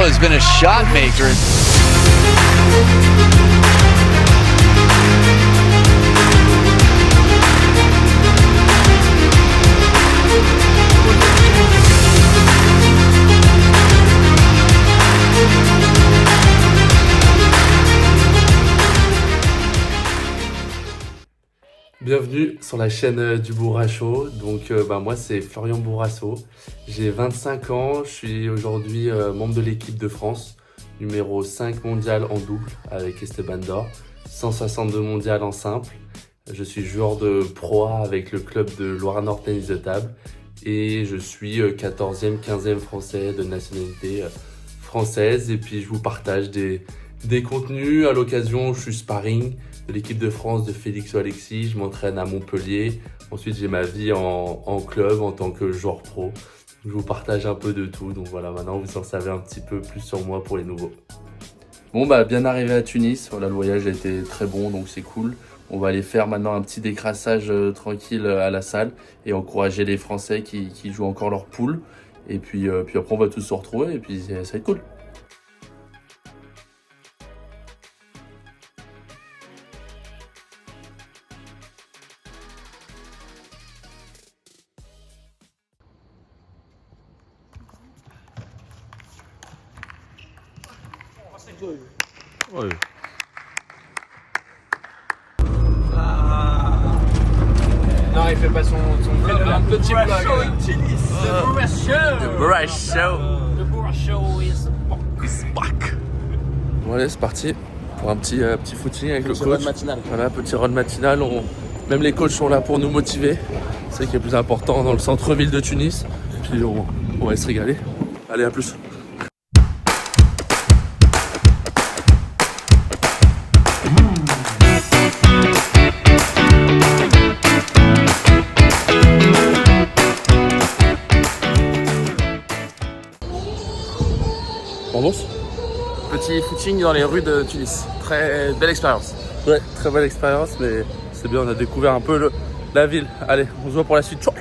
has been a shot maker. Bienvenue sur la chaîne du Bourracho. Donc moi c'est Florian Bourrasso, j'ai 25 ans, je suis aujourd'hui membre de l'équipe de France, numéro 5 mondial en double avec Esteban d'Or, 162 mondial en simple. Je suis joueur de Pro A avec le club de Loire-Nord Tennis de Table et je suis 14e, 15e français de nationalité française. Et puis je vous partage des contenus. À l'occasion, je suis sparring de l'équipe de France de Félix Alexis, je m'entraîne à Montpellier. Ensuite, j'ai ma vie en club en tant que joueur pro. Je vous partage un peu de tout, donc voilà, maintenant vous en savez un petit peu plus sur moi pour les nouveaux. Bon bien arrivé à Tunis, voilà, le voyage a été très bon, donc c'est cool. On va aller faire maintenant un petit décrassage tranquille à la salle et encourager les Français qui jouent encore leur poule. Et puis après on va tous se retrouver et puis ça va être cool. Ouais. Non, il fait pas son un petit plug. The Bourracho is back. Bon allez, c'est parti pour un petit footing avec le coach. Voilà, petit run matinal. Même les coachs sont là pour nous motiver. C'est ce qui est le plus important dans le centre-ville de Tunis. Puis on va se régaler. Allez, à plus. Petit footing dans les rues de Tunis. Très belle expérience. Ouais, très belle expérience, mais c'est bien, on a découvert un peu la ville. Allez, on se voit pour la suite. Ciao.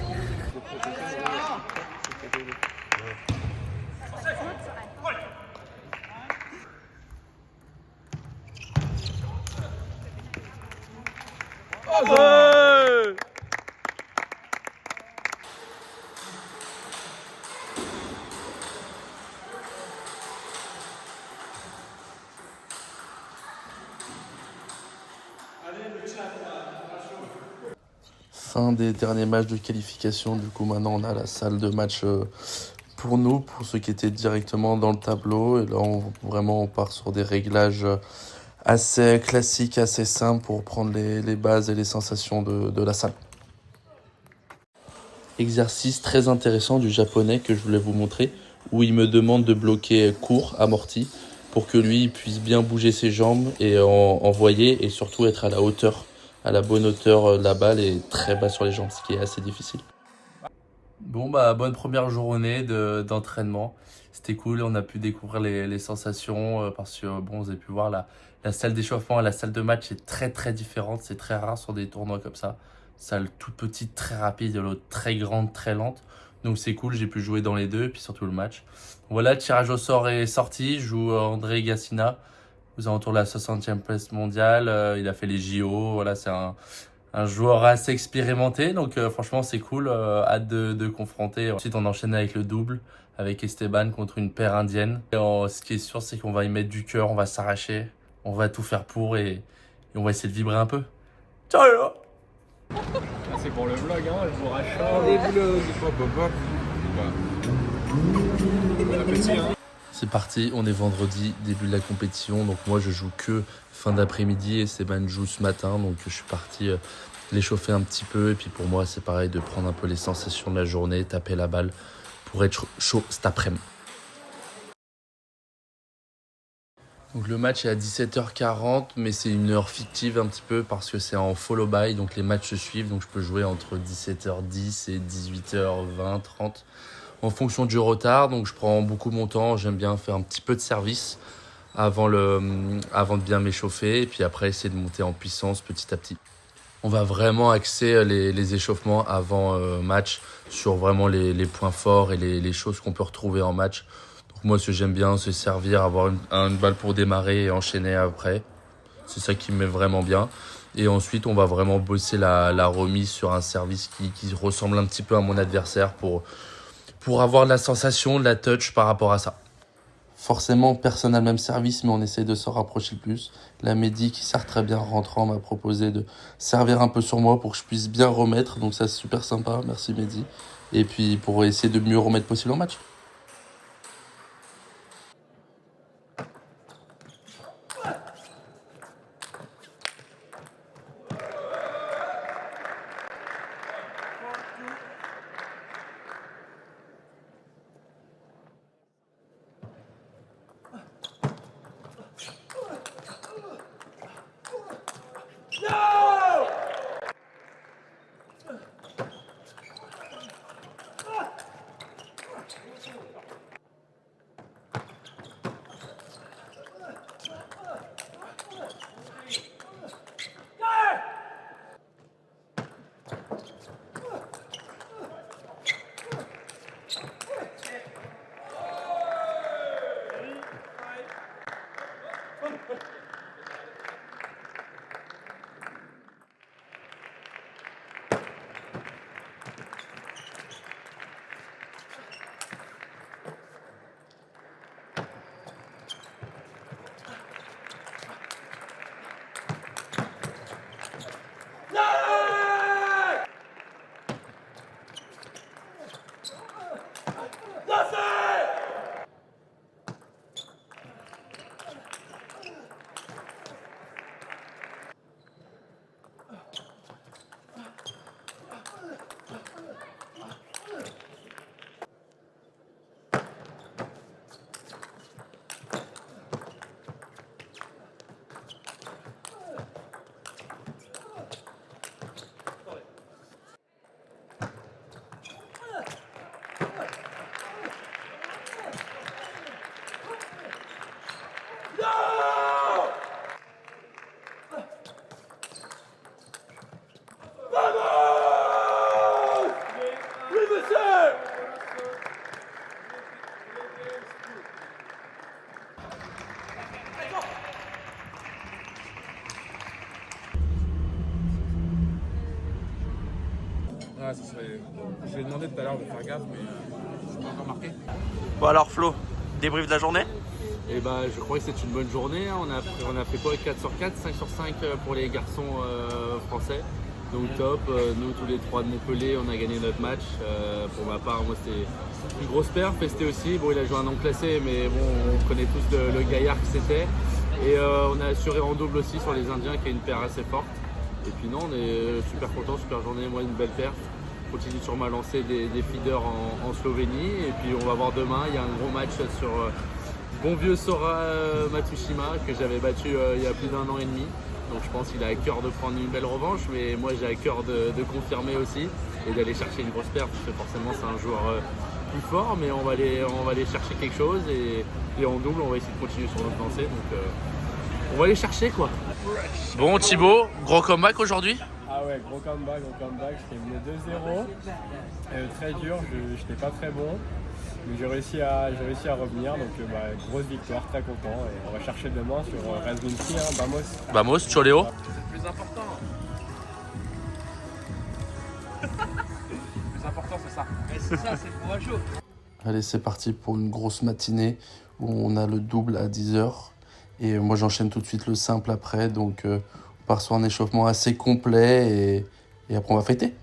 Fin des derniers matchs de qualification, du coup maintenant on a la salle de match pour nous, pour ceux qui étaient directement dans le tableau. Et là on part sur des réglages assez classiques, assez simples pour prendre les bases et les sensations de la salle. Exercice très intéressant du japonais que je voulais vous montrer, où il me demande de bloquer court, amorti, pour que lui puisse bien bouger ses jambes et envoyer et surtout être à la hauteur. À la bonne hauteur de la balle et très bas sur les jambes, ce qui est assez difficile. Bon bonne première journée d'entraînement. C'était cool, on a pu découvrir les sensations parce que vous avez pu voir la salle d'échauffement et la salle de match est très différente. C'est très rare sur des tournois comme ça. Salle toute petite, très rapide, l'autre très grande, très lente. Donc c'est cool, j'ai pu jouer dans les deux et puis surtout le match. Voilà, le tirage au sort est sorti, je joue André Gassina. Aux alentours de la 60e place mondiale, il a fait les JO, voilà, c'est un joueur assez expérimenté, donc franchement c'est cool, hâte de confronter. Ensuite on enchaîne avec le double, avec Esteban contre une paire indienne. Et ce qui est sûr c'est qu'on va y mettre du cœur, on va s'arracher, on va tout faire pour et on va essayer de vibrer un peu. Ciao. C'est pour le vlog, hein, le Bourracho. Des vlogs. Bon appétit, hein. C'est parti, on est vendredi, début de la compétition. Donc moi je joue que fin d'après-midi et Esteban joue ce matin. Donc je suis parti l'échauffer un petit peu. Et puis pour moi c'est pareil de prendre un peu les sensations de la journée, taper la balle pour être chaud cet après-midi. Donc le match est à 17h40 mais c'est une heure fictive un petit peu parce que c'est en follow by. Donc les matchs se suivent, donc je peux jouer entre 17h10 et 18h20, 30. En fonction du retard, donc je prends beaucoup mon temps, j'aime bien faire un petit peu de service avant de bien m'échauffer et puis après essayer de monter en puissance petit à petit. On va vraiment axer les échauffements avant match sur vraiment les points forts et les choses qu'on peut retrouver en match. Donc Moi, ce que j'aime bien, c'est servir, avoir une balle pour démarrer et enchaîner après. C'est ça qui me met vraiment bien. Et ensuite, on va vraiment bosser la remise sur un service qui ressemble un petit peu à mon adversaire pour avoir de la sensation, de la touch par rapport à ça. Forcément, personne n'a le même service, mais on essaie de s'en rapprocher le plus. La Mehdi, qui sert très bien en rentrant, m'a proposé de servir un peu sur moi pour que je puisse bien remettre. Donc ça, c'est super sympa. Merci Mehdi. Et puis, pour essayer de mieux remettre possible en match. Ouais, ça serait... Je lui ai demandé tout à l'heure de faire gaffe, mais je n'ai pas encore marqué. Bon alors Flo, débrief de la journée. Et bah, je crois que c'est une bonne journée. On a fait quoi, 4 sur 4, 5 sur 5 pour les garçons français. Donc top. Nous, tous les trois de Montpellier, on a gagné notre match. Pour ma part, moi, c'était une grosse perf. Festé aussi. Bon, il a joué un non classé, mais bon, on connaît tous le gaillard que c'était. Et on a assuré en double aussi sur les Indiens, qui est une paire assez forte. Et puis non, on est super content, super journée. Moi, une belle perf. Continue sur ma lancée des feeders en Slovénie. Et puis on va voir demain, il y a un gros match sur bon vieux Sora Matsushima que j'avais battu il y a plus d'1 an et demi. Donc je pense qu'il a à cœur de prendre une belle revanche, mais moi j'ai à cœur de confirmer aussi et d'aller chercher une grosse perf, parce que forcément c'est un joueur plus fort, mais on va aller chercher quelque chose et en double on va essayer de continuer sur notre lancée. Donc on va aller chercher quoi. Bon Thibaut, gros comeback aujourd'hui. Ah ouais, gros comeback, j'étais mené 2-0, très dur, je n'étais pas très bon, mais j'ai réussi à revenir, donc grosse victoire, très content, et on va chercher demain sur Razminski, Vamos. Vamos, Choléo. C'est le plus important. Le plus important, c'est ça. C'est ça, c'est le courageux. Allez, c'est parti pour une grosse matinée où on a le double à 10h. Et moi, j'enchaîne tout de suite le simple après, donc on part sur un échauffement assez complet et après on va fêter.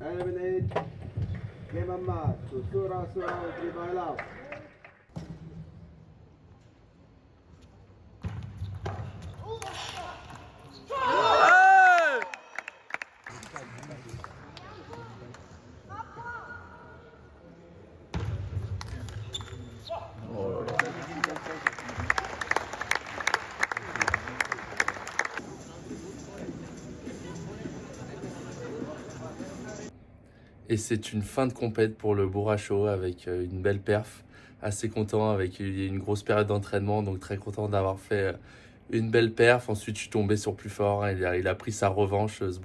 Eliminate. Game of match. Sura Tribala. Et c'est une fin de compète pour le Bourracho avec une belle perf. Assez content avec une grosse période d'entraînement, donc très content d'avoir fait une belle perf. Ensuite, je suis tombé sur plus fort, hein. Il a pris sa revanche, ce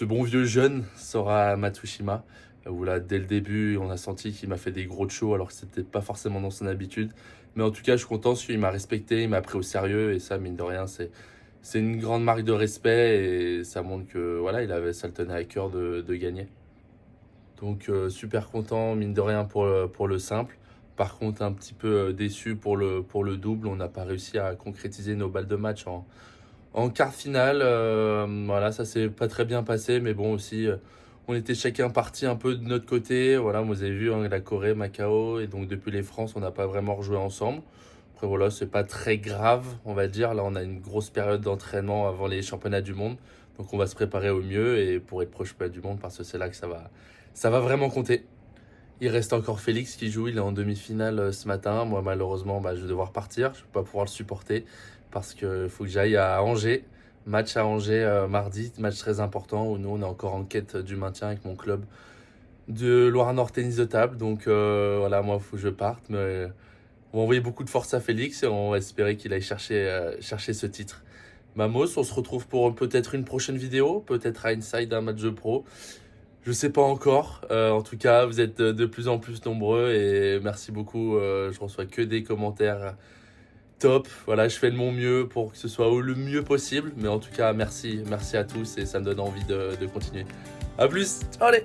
bon vieux jeune Sora Matsushima. Où là, dès le début, on a senti qu'il m'a fait des gros shows alors que c'était pas forcément dans son habitude. Mais en tout cas, je suis content parce qu'il m'a respecté, il m'a pris au sérieux et ça, mine de rien, c'est une grande marque de respect et ça montre que voilà, ça le tenait à cœur de gagner. Donc super content, mine de rien, pour le simple. Par contre, un petit peu déçu pour le double. On n'a pas réussi à concrétiser nos balles de match en quart finale. Voilà, ça s'est pas très bien passé, mais bon aussi, on était chacun parti un peu de notre côté. Voilà, vous avez vu, hein, la Corée, Macao, et donc depuis les France, on n'a pas vraiment rejoué ensemble. Après voilà, c'est pas très grave, on va dire. Là, on a une grosse période d'entraînement avant les championnats du monde. Donc on va se préparer au mieux et pour être proche championnat du monde parce que c'est là que ça va vraiment compter. Il reste encore Félix qui joue, il est en demi-finale ce matin. Moi malheureusement, je vais devoir partir, je ne vais pas pouvoir le supporter parce qu'il faut que j'aille à Angers. Match à Angers mardi, match très important où nous on est encore en quête du maintien avec mon club de Loire-Nord Tennis de Table. Donc voilà, moi il faut que je parte. Mais on va envoyer beaucoup de force à Félix et on va espérer qu'il aille chercher ce titre. Mamos, on se retrouve pour peut-être une prochaine vidéo, peut-être à Inside un match de pro. Je sais pas encore. En tout cas, vous êtes de plus en plus nombreux et merci beaucoup. Je reçois que des commentaires top. Voilà, je fais de mon mieux pour que ce soit le mieux possible. Mais en tout cas, merci à tous et ça me donne envie de continuer. À plus. Ciao, allez.